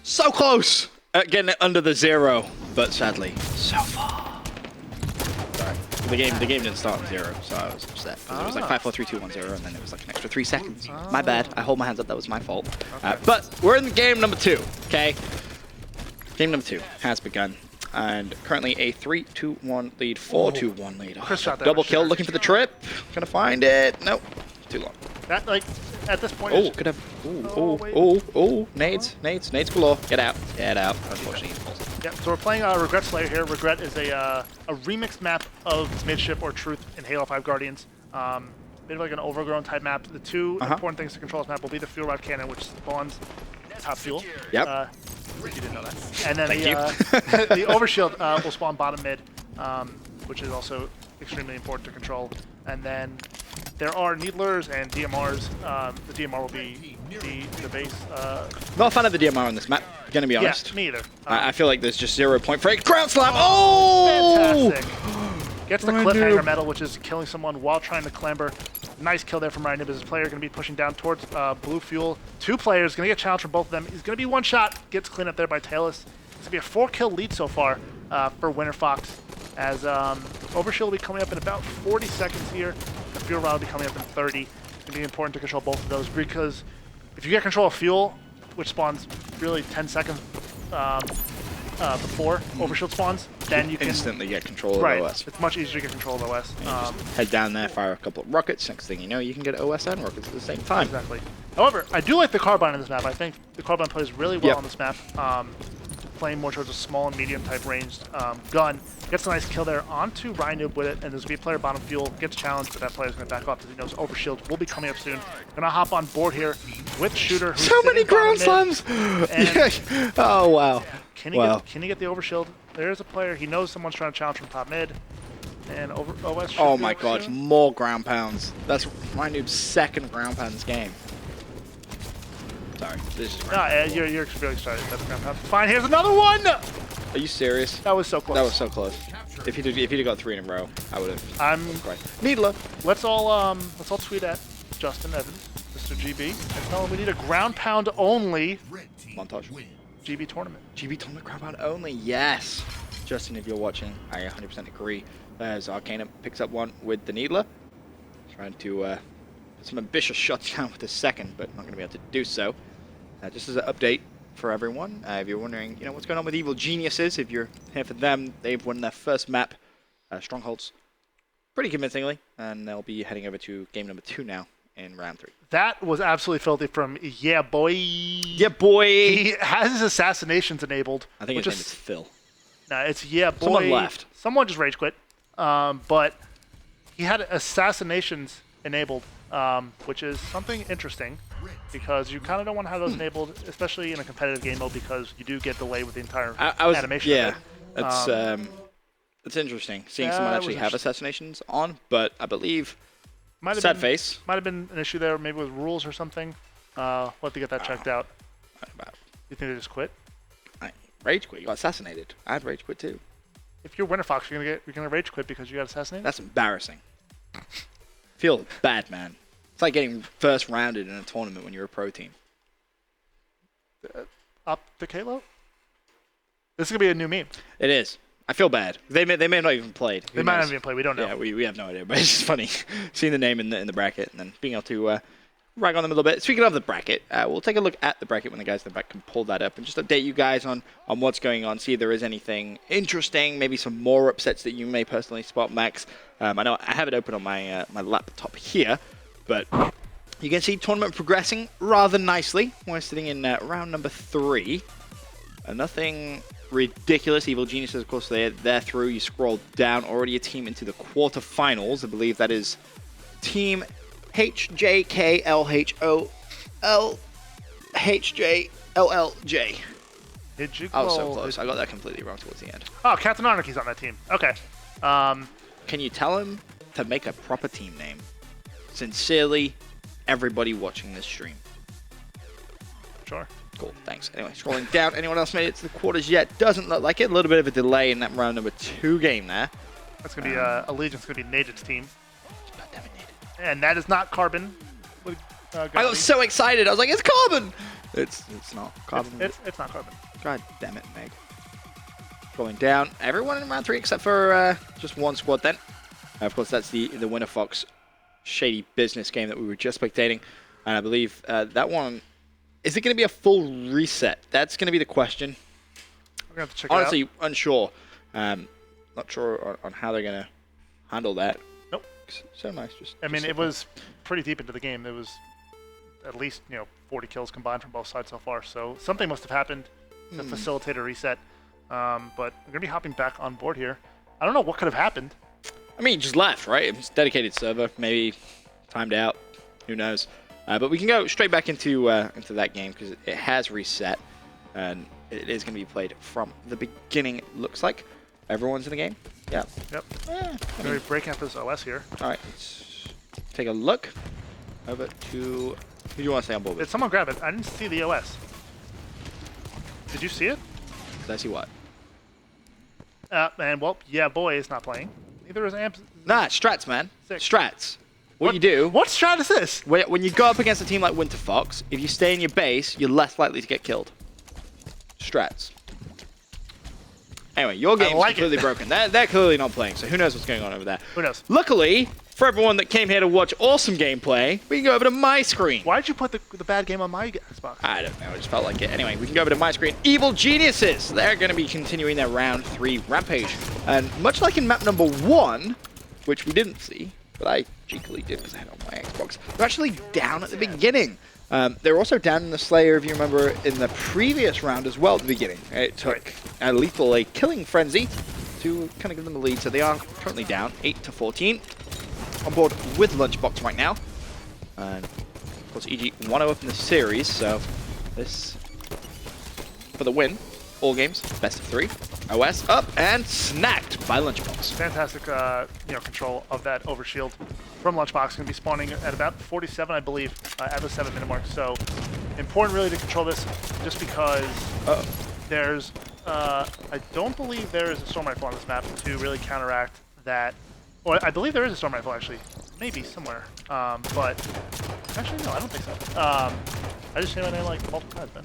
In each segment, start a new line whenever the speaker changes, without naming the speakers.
So close at getting it under the 0, but sadly, so far. Sorry. The game didn't start at 0, so I was upset. It was like 5, 4, 3, 2, 1, 0, and then it was like an extra 3 seconds. My bad. I hold my hands up. That was my fault. But we're in game number 2, okay? Game number 2 has begun. And currently a 3-2-1 lead, 4-2-1 lead.
Chris shot that
Double
for
kill,
sure.
looking for the trip. Gonna find it. Nope. Too long.
That, like, at this point...
Oh, could have. Oh, nades galore. Get out. Unfortunately, he falls.
Yep, so we're playing Regret Slayer here. Regret is a remixed map of Midship or Truth in Halo 5 Guardians. Bit of like an overgrown type map. The two important things to control this map will be the fuel rod cannon, which spawns top fuel.
Yep.
If you didn't know that. And then
Thank
the overshield will spawn bottom mid, which is also extremely important to control. And then there are needlers and DMRs. The DMR will be the base.
Not a fan of the DMR on this map, gonna be honest.
Yeah, me either.
I feel like there's just 0 point for it. Ground slam! Oh!
Fantastic. Gets the
Ryan
cliffhanger
Noob.
medal, which is killing someone while trying to clamber. Nice kill there from Ryan Noob. His player going to be pushing down towards blue fuel. 2 players, going to get challenged from both of them. He's going to be one shot. Gets cleaned up there by Talus. It's going to be a 4-kill lead so far for Winter Fox. As Overshield will be coming up in about 40 seconds here. The fuel rod will be coming up in 30. It's going to be important to control both of those because if you get control of fuel, which spawns really 10 seconds before Overshield spawns, then you can
instantly get control of
right.
OS.
It's much easier to get control of OS.
Head down there, fire a couple of rockets. Next thing you know, you can get OS and rockets at the same time.
Exactly. However, I do like the Carbine in this map. I think the Carbine plays really well on this map. Playing more towards a small and medium type ranged gun. Gets a nice kill there onto Ryan Noob with it, and there's going to be a player bottom fuel. Gets challenged, but that player's going to back off because he knows Overshield will be coming up soon. Going to hop on board here with Shooter. Who's
So many
sitting bottom
ground
mid.
slams!
And
Oh, wow.
Can he get the Overshield? There's a player. He knows someone's trying to challenge from top mid. And OS should
Oh
be
my
over
god,
soon.
more ground pounds. That's Ryan Noob's 2nd ground pound this game. Sorry, this is
You're really excited. That's ground pound. Fine, here's another one!
Are you serious?
That was so close.
That was so close. If he'd got 3 in a row, I would have cried. Needler.
Let's all tweet at Justin Evans, Mr. GB, and tell him we need a ground pound only
Montage.
GB tournament.
GB tournament ground pound only, yes. Justin, if you're watching, I 100% agree. As Arcana picks up one with the Needler. Trying to put some ambitious shots down with his 2nd, but not going to be able to do so. Just as an update for everyone, if you're wondering, what's going on with Evil Geniuses, if you're here for them, they've won their first map, Strongholds, pretty convincingly, and they'll be heading over to game number 2 now in round 3.
That was absolutely filthy from Yeah Boy.
Yeah, boy!
He has his assassinations enabled.
I think his name is Phil.
No, it's Yeah Boy.
Someone left.
Someone just rage quit. But he had assassinations enabled, which is something interesting because you kind of don't want to have those enabled, especially in a competitive game mode, because you do get delay with the entire animation.
Yeah,
of it.
it's interesting seeing someone actually have assassinations on, but I believe
Sad
face.
Might have been an issue there, maybe with rules or something. We'll have to get that checked out. You think they just quit?
Rage quit. You got assassinated. I had rage quit too.
If you're Winter Fox, you're gonna rage quit because you got assassinated.
That's embarrassing. Feel bad, man. It's like getting first rounded in a tournament when you're a pro team.
Up the Halo? This is gonna be a new meme.
It is. I feel bad. They may have not even played.
They might not even play. We don't know.
Yeah, we have no idea. But it's just funny seeing the name in the bracket and then being able to rag on them a little bit. Speaking of the bracket, we'll take a look at the bracket when the guys in the back can pull that up and just update you guys on what's going on. See if there is anything interesting, maybe some more upsets that you may personally spot, Max. I know I have it open on my my laptop here, but you can see tournament progressing rather nicely. We're sitting in round number 3. Nothing ridiculous. Evil Geniuses, of course, they're through. You scroll down, already a team into the quarterfinals. I believe that is Team HJKLHOLHJLLJ.
Did you
I was so close. I got that completely wrong towards the end.
Oh, Captain Anarchy's on that team. Okay.
Can you tell him to make a proper team name? Sincerely, everybody watching this stream.
Sure.
Cool, thanks. Anyway, scrolling down. Anyone else made it to the quarters yet? Doesn't look like it. A little bit of a delay in that round number 2 game there.
That's going to be Allegiance, going to be Naded's team.
God damn it, Nate.
And that is not Carbon.
I got so excited. I was like, it's Carbon! It's not. Carbon.
It's not Carbon.
God damn it, Meg. Going down. Everyone in round 3 except for just one squad then. Of course, that's the Winter Fox shady business game that we were just spectating. And I believe that one... Is it going to be a full reset? That's going to be the question.
We're going to have to check
Honestly,
it out.
unsure. Not sure on how they're going to handle that.
Nope.
So nice.
I mean, it was pretty deep into the game. There was at least 40 kills combined from both sides so far. So something must have happened to facilitate a reset. But we're going to be hopping back on board here. I don't know what could have happened.
I mean, just left, right? It's a dedicated server, maybe timed out. Who knows? But we can go straight back into that game because it has reset, and it is going to be played from the beginning. It looks like everyone's in the game. Yeah.
Yep.
I
We're
mean,
breaking up this OS here.
all right, let's take a look over to who do you want to stay on board
Did
with?
someone grab it? I didn't see the OS. Did you see it?
Did I see what?
And well, yeah, boy is not playing. Neither is Amp.
Nah, strats, man.
Sick.
Strats. What you do
What strat is this?
when you go up against a team like Winter Fox, if you stay in your base, you're less likely to get killed. Strats. Anyway, your game's
like
completely
it.
broken. They're clearly not playing, so who knows what's going on over there.
Who knows?
Luckily, for everyone that came here to watch awesome gameplay, we can go over to my screen.
Why did you put the bad game on my Xbox?
I don't know, I just felt like it. Anyway, we can go over to my screen. Evil Geniuses! They're going to be continuing their round 3 rampage. And much like in map number 1, which we didn't see, but I cheekily did because I had it on my Xbox, they're actually down at the beginning. They were also down in the Slayer, if you remember, in the previous round as well at the beginning. It took Lethal a killing frenzy to kind of give them a lead, so they are currently down 8-14. On board with Lunchbox right now. And of course, EG 1-0 up in the series, so this for the win. All games, best of 3. OS up and snacked by Lunchbox.
Fantastic, control of that overshield from Lunchbox. Going to be spawning at about 47, I believe, at the 7-minute mark. So important, really, to control this, just because there's, I don't believe there is a storm rifle on this map to really counteract that. Well, I believe there is a storm rifle, actually. Maybe somewhere. But actually, no, I don't think so. I just say my name like multiple times, man.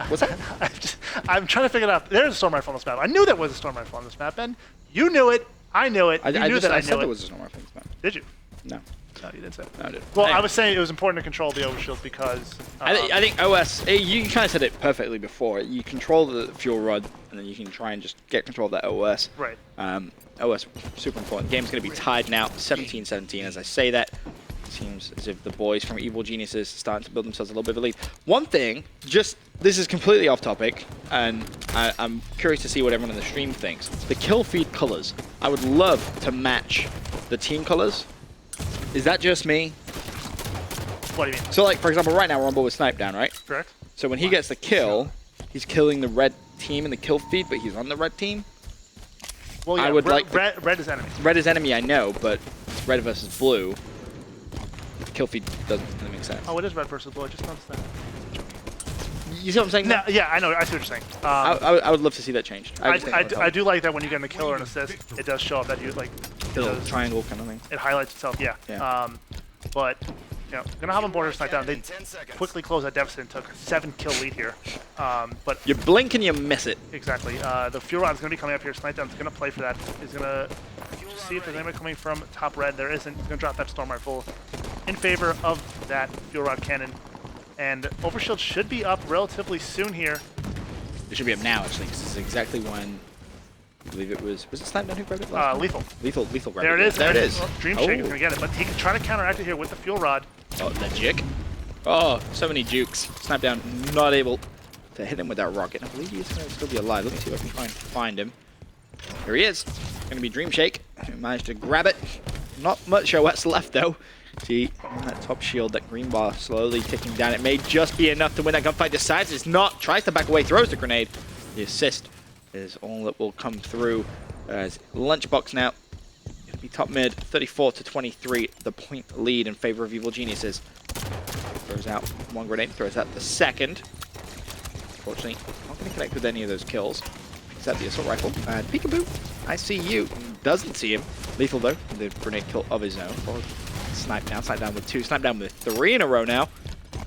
What's that?
I'm trying to figure it out. There's a storm rifle on this map. I knew there was a storm rifle on this map, Ben. You knew it. I knew it. You knew that I
said
knew
there
it.
was a storm rifle.
Did you?
No.
No, you didn't say.
No, I didn't.
Well,
Anyway.
I was saying it was important to control the overshield because
I think OS, you kind of said it perfectly before. You control the fuel rod, and then you can try and just get control of that OS.
right.
OS, super important. Game's going to be tied now, 17-17. As I say that, it seems as if the boys from Evil Geniuses are starting to build themselves a little bit of a lead. One thing, this is completely off topic, and I'm curious to see what everyone in the stream thinks. The kill feed colors. I would love to match the team colors. Is that just me?
What do you mean?
So, like, for example, right now we're on board with Snipe Down, right?
Correct.
So when he gets the kill, he's killing the red team in the kill feed, but he's on the red team.
Well, yeah,
I would like
red is enemy.
Red is enemy, I know, but it's red versus blue. The kill feed doesn't really make sense.
Oh, it is red versus blue. I just noticed that.
You see what I'm saying?
No, yeah, I know. I see what you're saying.
I would love to see that changed.
I do like that when you get a kill or an assist, it does show up that you like.
Little triangle kind of thing.
It highlights itself, yeah.
Yeah.
But gonna hop on board or Snipe Down. They quickly closed that deficit and took a 7-kill lead here. But
You blink and you miss it.
exactly, the fuel rod's gonna be coming up here. Snipe Down's gonna play for that. He's gonna see if there's anybody coming from top red. There isn't. He's gonna drop that storm rifle in favor of that fuel rod cannon. And overshield should be up relatively soon here.
It should be up now, actually, because this is exactly when I believe it was it Snipe Down who grabbed it last time?
Lethal.
Lethal grabbed
There
it.
it is.
There it is.
Dream Shake is gonna get it, but he can try to counteract it here with the fuel rod.
Oh, that juke. Oh, so many jukes. Snipe Down not able to hit him with that rocket. I believe he's going to still be alive. Let me see if I can try and find him. Here he is. Going to be Dream Shake. Managed to grab it. Not much OS left, though. See, on that top shield, that green bar slowly ticking down. It may just be enough to win that gunfight. Decides it's not. Tries to back away. Throws the grenade. The assist is all that will come through as Lunchbox now. It'll be top mid, 34-23. The point lead in favor of Evil Geniuses. Throws out one grenade, throws out the second. Unfortunately, not going to connect with any of those kills. Picks out the assault rifle. And Peekaboo, I see you. Doesn't see him. Lethal, though, the grenade kill of his own. Snipe Down with 2. Snipe Down with 3 in a row now.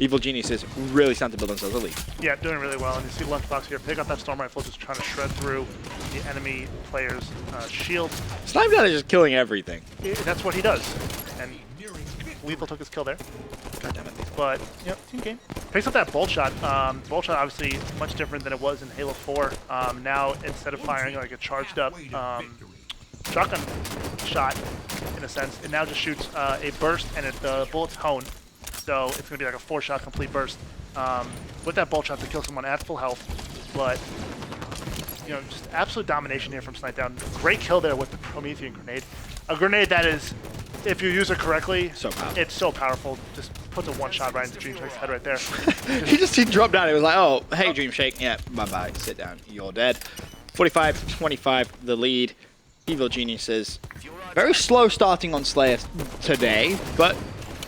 Evil Geniuses really starting to build themselves a lead.
Yeah, doing really well. And you see Lunchbox here pick up that Storm Rifle, just trying to shred through the enemy player's shield.
Snipedad is just killing everything.
That's what he does. And Lethal took his kill there.
God damn it.
But, team game. Picks up that bolt shot. Bolt shot obviously much different than it was in Halo 4. Now, instead of firing like a charged up shotgun shot, in a sense, it now just shoots a burst and the bullet's honed. So it's going to be like a 4-shot complete burst. With that bolt shot to kill someone at full health. But, just absolute domination here from Snitedown. Great kill there with the Promethean grenade. A grenade that is, if you use it correctly, it's so powerful. Just puts a one-shot right into Dreamshake's head right there.
he dropped down. It was like, oh, hey, Dreamshake. Yeah, bye-bye. Sit down. You're dead. 45-25, the lead. Evil Geniuses. Very slow starting on Slayer today, but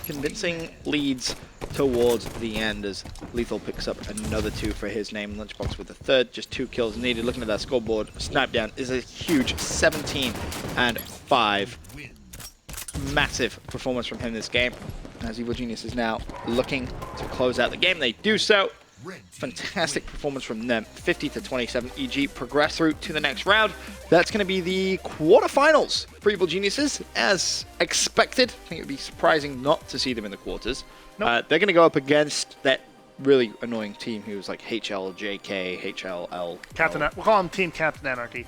convincing leads towards the end as Lethal picks up another 2 for his name. Lunchbox with the third, just 2 kills needed. Looking at that scoreboard, Snitedown is a huge 17-5. Massive performance from him this game. As Evil Genius is now looking to close out the game. They do so. Fantastic performance from them. 50-27. EG progress through to the next round. That's going to be the quarterfinals for Evil Geniuses. As expected, I think it would be surprising not to see them in the quarters. Nope. They're going to go up against that really annoying team who's like HLJK, HLL.
We'll call them Team Captain Anarchy.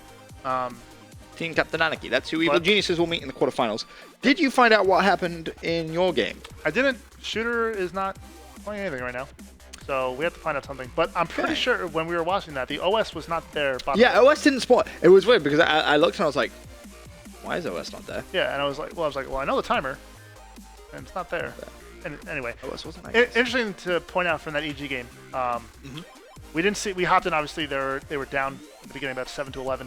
Team Captain Anarchy. That's who Evil Geniuses will meet in the quarterfinals. Did you find out what happened in your game?
I didn't. Shooter is not playing anything right now. So we have to find out something. But I'm pretty sure when we were watching that, the OS was not there.
Yeah, OS didn't spawn. It was weird because I looked and I was like, why is OS not there?
Yeah, and I was like, well, I know the timer, and it's not there. Yeah. And anyway,
OS wasn't
interesting to point out from that EG game. We didn't see. We hopped in. Obviously, they were down at the beginning, about 7-11.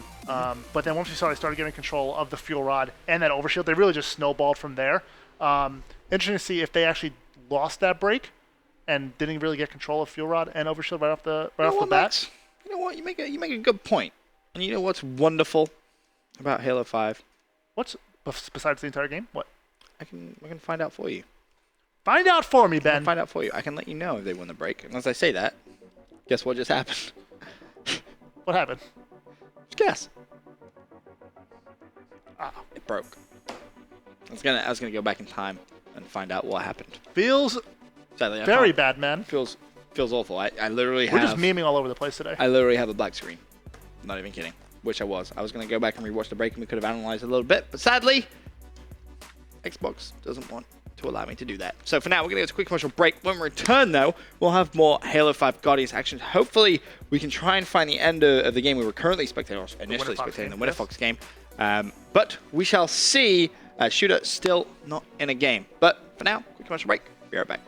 But then once we saw they started getting control of the fuel rod and that overshield, they really just snowballed from there. Interesting to see if they actually lost that break and didn't really get control of fuel rod and overshield right off the bat.
You know what? You make a good point. And you know what's wonderful about Halo 5?
What's besides the entire game? What?
I can find out for you.
Find out for me, Ben.
I'll find out for you. I can let you know if they won the break. And as I say that, guess what just happened?
What happened?
Just guess.
Ah.
It broke. I was gonna go back in time and find out what happened.
Feels
sadly,
very bad, man.
Feels awful. I literally
We're just memeing all over the place today.
I literally have a black screen. I'm not even kidding. Wish I was. I was gonna go back and rewatch the break and we could have analyzed it a little bit, but sadly, Xbox doesn't want to allow me to do that. So for now, we're going to go to a quick commercial break. When we return, though, we'll have more Halo 5 Guardians action. Hopefully, we can try and find the end of the game we were currently spectating, or initially spectating, the Winter Fox game. But we shall see. Shooter still not in a game. But for now, quick commercial break. Be right back.